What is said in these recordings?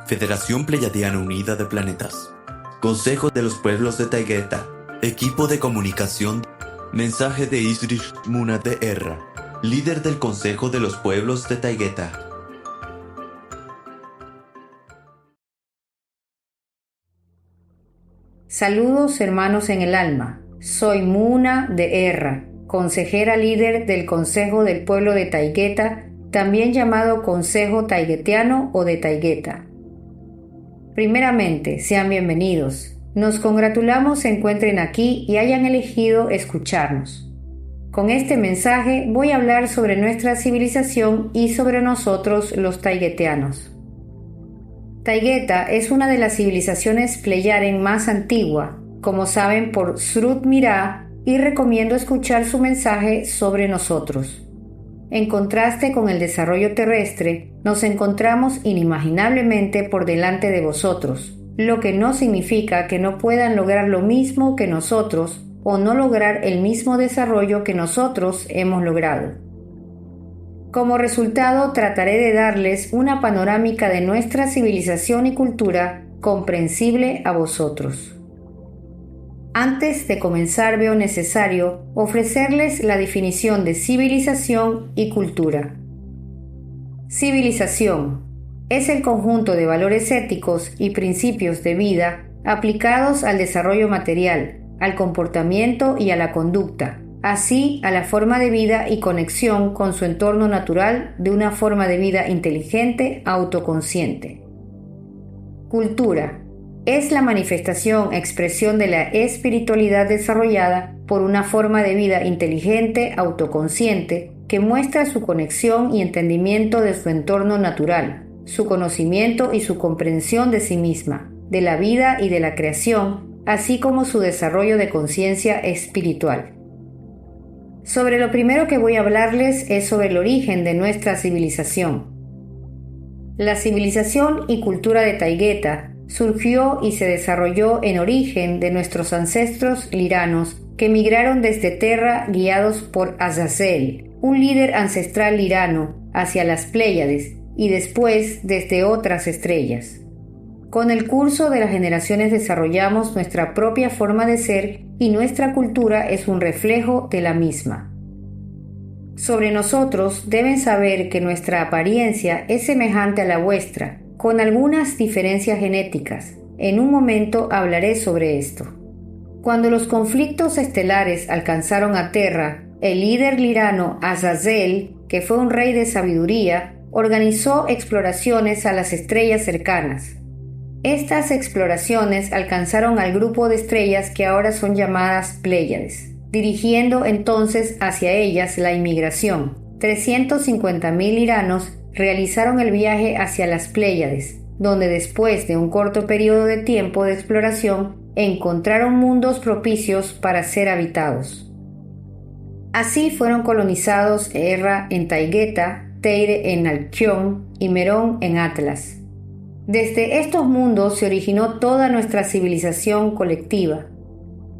Federación Pleiadiana Unida de Planetas, Consejo de los Pueblos de Taygeta, Equipo de Comunicación, mensaje de Isrish Muna de Erra, líder del Consejo de los Pueblos de Taygeta. Saludos hermanos en el alma, soy Muna de Erra, consejera líder del Consejo del Pueblo de Taygeta, también llamado Consejo Taygetiano o de Taygeta. Primeramente, sean bienvenidos. Nos congratulamos se encuentren aquí y hayan elegido escucharnos. Con este mensaje voy a hablar sobre nuestra civilización y sobre nosotros los taygetianos. Taygeta es una de las civilizaciones Pleyaren más antigua, como saben por Srut Mirá, y recomiendo escuchar su mensaje sobre nosotros. En contraste con el desarrollo terrestre, nos encontramos inimaginablemente por delante de vosotros, lo que no significa que no puedan lograr lo mismo que nosotros o no lograr el mismo desarrollo que nosotros hemos logrado. Como resultado, trataré de darles una panorámica de nuestra civilización y cultura comprensible a vosotros. Antes de comenzar veo necesario ofrecerles la definición de civilización y cultura. Civilización es el conjunto de valores éticos y principios de vida aplicados al desarrollo material, al comportamiento y a la conducta, así a la forma de vida y conexión con su entorno natural de una forma de vida inteligente, autoconsciente. Cultura es la manifestación, expresión de la espiritualidad desarrollada por una forma de vida inteligente, autoconsciente, que muestra su conexión y entendimiento de su entorno natural, su conocimiento y su comprensión de sí misma, de la vida y de la creación, así como su desarrollo de conciencia espiritual. Sobre lo primero que voy a hablarles es sobre el origen de nuestra civilización. La civilización y cultura de Taygeta surgió y se desarrolló en origen de nuestros ancestros liranos que migraron desde Terra guiados por Azazel, un líder ancestral lirano, hacia las Pléyades y después desde otras estrellas. Con el curso de las generaciones desarrollamos nuestra propia forma de ser y nuestra cultura es un reflejo de la misma. Sobre nosotros deben saber que nuestra apariencia es semejante a la vuestra, con algunas diferencias genéticas. En un momento hablaré sobre esto. Cuando los conflictos estelares alcanzaron a Terra, el líder lirano Azazel, que fue un rey de sabiduría, organizó exploraciones a las estrellas cercanas. Estas exploraciones alcanzaron al grupo de estrellas que ahora son llamadas Pléyades, dirigiendo entonces hacia ellas la inmigración. 350.000 liranos realizaron el viaje hacia las Pléyades, donde después de un corto periodo de tiempo de exploración encontraron mundos propicios para ser habitados. Así fueron colonizados Erra en Taygeta, Teire en Alkion y Merón en Atlas. Desde estos mundos se originó toda nuestra civilización colectiva.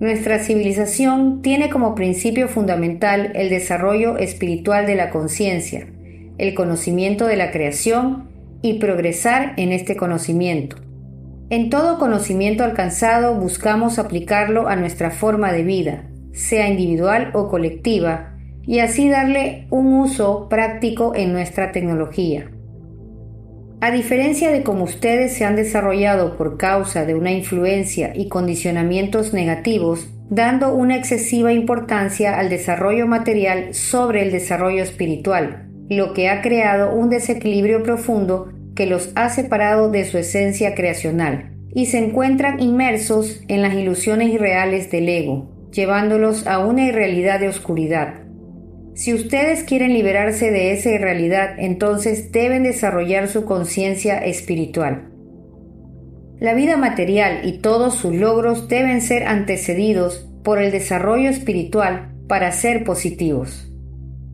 Nuestra civilización tiene como principio fundamental el desarrollo espiritual de la conciencia, el conocimiento de la creación y progresar en este conocimiento. En todo conocimiento alcanzado buscamos aplicarlo a nuestra forma de vida, sea individual o colectiva, y así darle un uso práctico en nuestra tecnología. A diferencia de cómo ustedes se han desarrollado por causa de una influencia y condicionamientos negativos, dando una excesiva importancia al desarrollo material sobre el desarrollo espiritual, lo que ha creado un desequilibrio profundo que los ha separado de su esencia creacional, y se encuentran inmersos en las ilusiones irreales del ego, llevándolos a una irrealidad de oscuridad. Si ustedes quieren liberarse de esa irrealidad, entonces deben desarrollar su conciencia espiritual. La vida material y todos sus logros deben ser antecedidos por el desarrollo espiritual para ser positivos.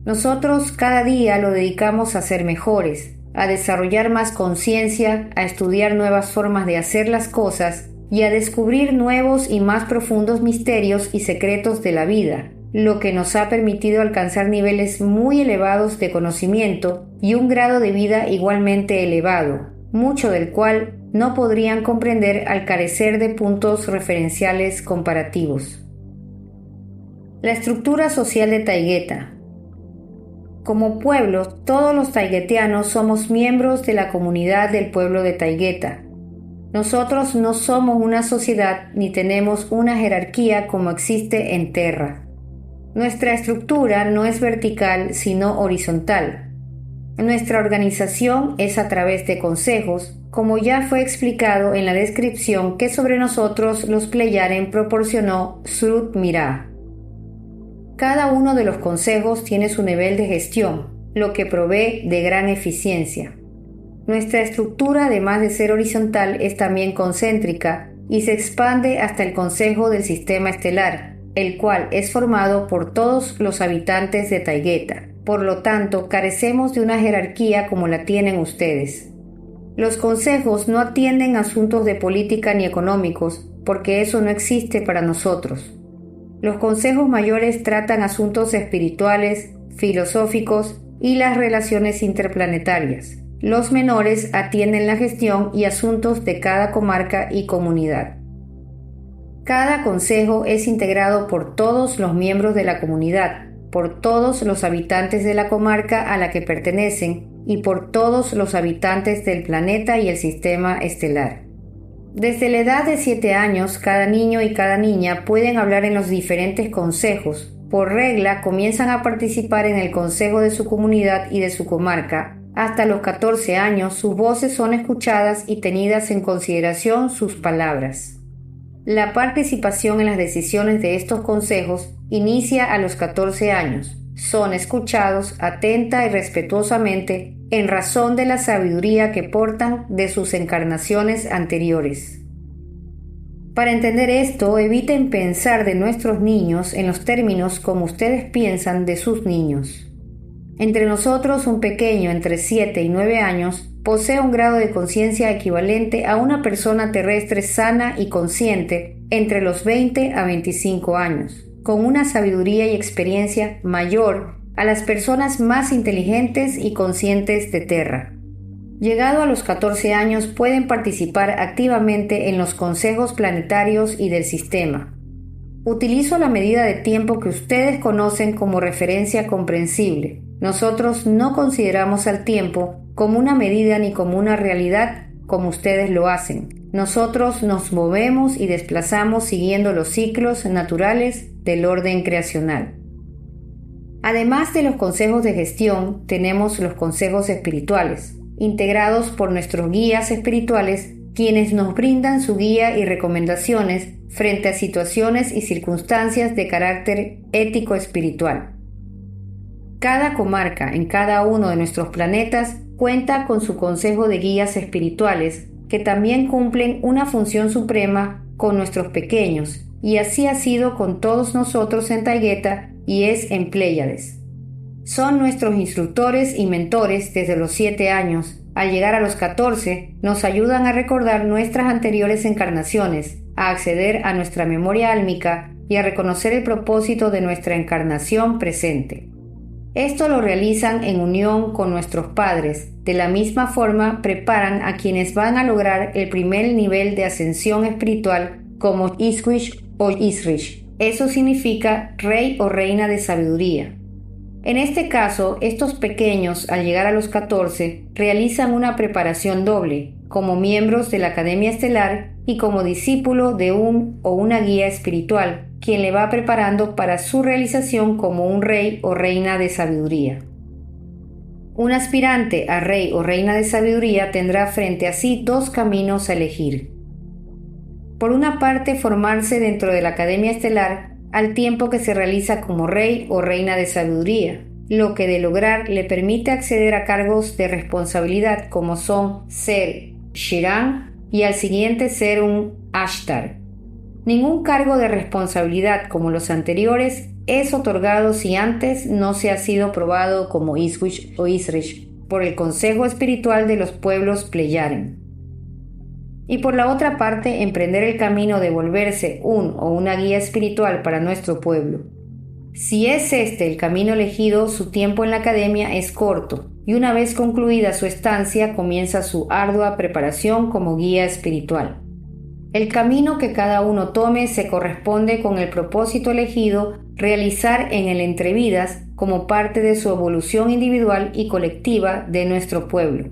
Nosotros cada día lo dedicamos a ser mejores, a desarrollar más conciencia, a estudiar nuevas formas de hacer las cosas y a descubrir nuevos y más profundos misterios y secretos de la vida, lo que nos ha permitido alcanzar niveles muy elevados de conocimiento y un grado de vida igualmente elevado, mucho del cual no podrían comprender al carecer de puntos referenciales comparativos. La estructura social de Taigueta. Como pueblo, todos los taiguetianos somos miembros de la comunidad del pueblo de Taigueta. Nosotros no somos una sociedad ni tenemos una jerarquía como existe en Terra. Nuestra estructura no es vertical sino horizontal. Nuestra organización es a través de consejos, como ya fue explicado en la descripción que sobre nosotros los Pleyaren proporcionó Srut Mirá. Cada uno de los consejos tiene su nivel de gestión, lo que provee de gran eficiencia. Nuestra estructura, además de ser horizontal, es también concéntrica y se expande hasta el Consejo del Sistema Estelar, el cual es formado por todos los habitantes de Taigueta. Por lo tanto, carecemos de una jerarquía como la tienen ustedes. Los consejos no atienden asuntos de política ni económicos, porque eso no existe para nosotros. Los consejos mayores tratan asuntos espirituales, filosóficos y las relaciones interplanetarias. Los menores atienden la gestión y asuntos de cada comarca y comunidad. Cada consejo es integrado por todos los miembros de la comunidad, por todos los habitantes de la comarca a la que pertenecen y por todos los habitantes del planeta y el sistema estelar. Desde la edad de 7 años, cada niño y cada niña pueden hablar en los diferentes consejos. Por regla, comienzan a participar en el consejo de su comunidad y de su comarca. Hasta los 14 años, sus voces son escuchadas y tenidas en consideración sus palabras. La participación en las decisiones de estos consejos inicia a los 14 años. Son escuchados atenta y respetuosamente en razón de la sabiduría que portan de sus encarnaciones anteriores. Para entender esto, eviten pensar de nuestros niños en los términos como ustedes piensan de sus niños. Entre nosotros, un pequeño entre 7 y 9 años posee un grado de conciencia equivalente a una persona terrestre sana y consciente entre los 20 a 25 años, con una sabiduría y experiencia mayor a las personas más inteligentes y conscientes de Terra. Llegado a los 14 años pueden participar activamente en los consejos planetarios y del sistema. Utilizo la medida de tiempo que ustedes conocen como referencia comprensible. Nosotros no consideramos al tiempo como una medida ni como una realidad como ustedes lo hacen. Nosotros nos movemos y desplazamos siguiendo los ciclos naturales del orden creacional. Además de los consejos de gestión, tenemos los consejos espirituales, integrados por nuestros guías espirituales, quienes nos brindan su guía y recomendaciones frente a situaciones y circunstancias de carácter ético-espiritual. Cada comarca en cada uno de nuestros planetas cuenta con su consejo de guías espirituales, que también cumplen una función suprema con nuestros pequeños, y así ha sido con todos nosotros en Taigueta y es en Pléyades. Son nuestros instructores y mentores desde los 7 años. Al llegar a los 14, nos ayudan a recordar nuestras anteriores encarnaciones, a acceder a nuestra memoria álmica y a reconocer el propósito de nuestra encarnación presente. Esto lo realizan en unión con nuestros padres. De la misma forma, preparan a quienes van a lograr el primer nivel de ascensión espiritual como Iswish o Isrish. Eso significa rey o reina de sabiduría. En este caso, estos pequeños, al llegar a los 14, realizan una preparación doble, como miembros de la Academia Estelar y como discípulo de un o una guía espiritual, quien le va preparando para su realización como un rey o reina de sabiduría. Un aspirante a rey o reina de sabiduría tendrá frente a sí 2 caminos a elegir. Por una parte, formarse dentro de la Academia Estelar al tiempo que se realiza como rey o reina de sabiduría, lo que de lograr le permite acceder a cargos de responsabilidad como son ser Shiran y al siguiente ser un Ashtar. Ningún cargo de responsabilidad como los anteriores es otorgado si antes no se ha sido probado como Iswish o Isrish por el Consejo Espiritual de los Pueblos Pleyaren. Y por la otra parte, emprender el camino de volverse un o una guía espiritual para nuestro pueblo. Si es este el camino elegido, su tiempo en la academia es corto, y una vez concluida su estancia comienza su ardua preparación como guía espiritual. El camino que cada uno tome se corresponde con el propósito elegido realizar en el entrevidas como parte de su evolución individual y colectiva de nuestro pueblo.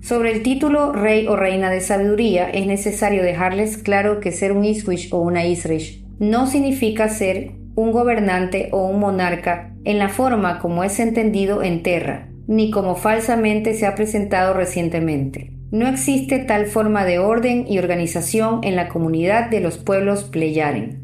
Sobre el título Rey o Reina de Sabiduría es necesario dejarles claro que ser un Iswish o una Isrish no significa ser un gobernante o un monarca en la forma como es entendido en Terra, ni como falsamente se ha presentado recientemente. No existe tal forma de orden y organización en la comunidad de los pueblos Pleyaren.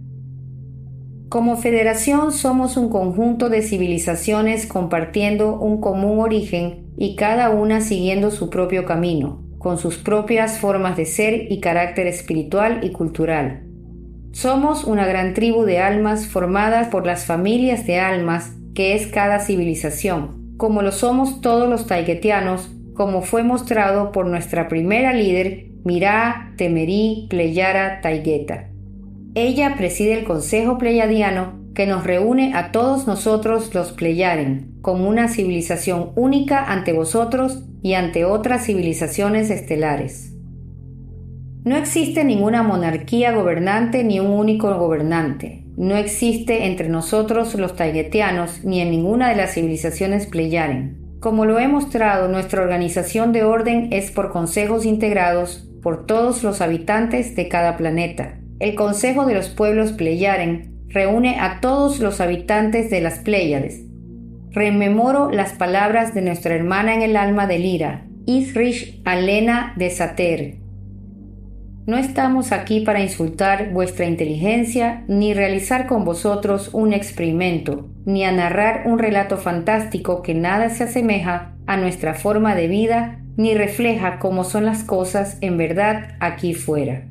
Como federación somos un conjunto de civilizaciones compartiendo un común origen y cada una siguiendo su propio camino, con sus propias formas de ser y carácter espiritual y cultural. Somos una gran tribu de almas formadas por las familias de almas que es cada civilización, como lo somos todos los taiguetianos, como fue mostrado por nuestra primera líder, Mirá Temerí Pleyara Taigueta. Ella preside el Consejo Pleyadiano que nos reúne a todos nosotros los Pleyaren, como una civilización única ante vosotros y ante otras civilizaciones estelares. No existe ninguna monarquía gobernante ni un único gobernante. No existe entre nosotros los taiguetianos ni en ninguna de las civilizaciones Pleyaren. Como lo he mostrado, nuestra organización de orden es por consejos integrados por todos los habitantes de cada planeta. El Consejo de los Pueblos Pleyaren reúne a todos los habitantes de las Pléyades. Rememoro las palabras de nuestra hermana en el alma de Lira, Isrish Alena de Sater. No estamos aquí para insultar vuestra inteligencia, ni realizar con vosotros un experimento, ni a narrar un relato fantástico que nada se asemeja a nuestra forma de vida, ni refleja cómo son las cosas en verdad aquí fuera.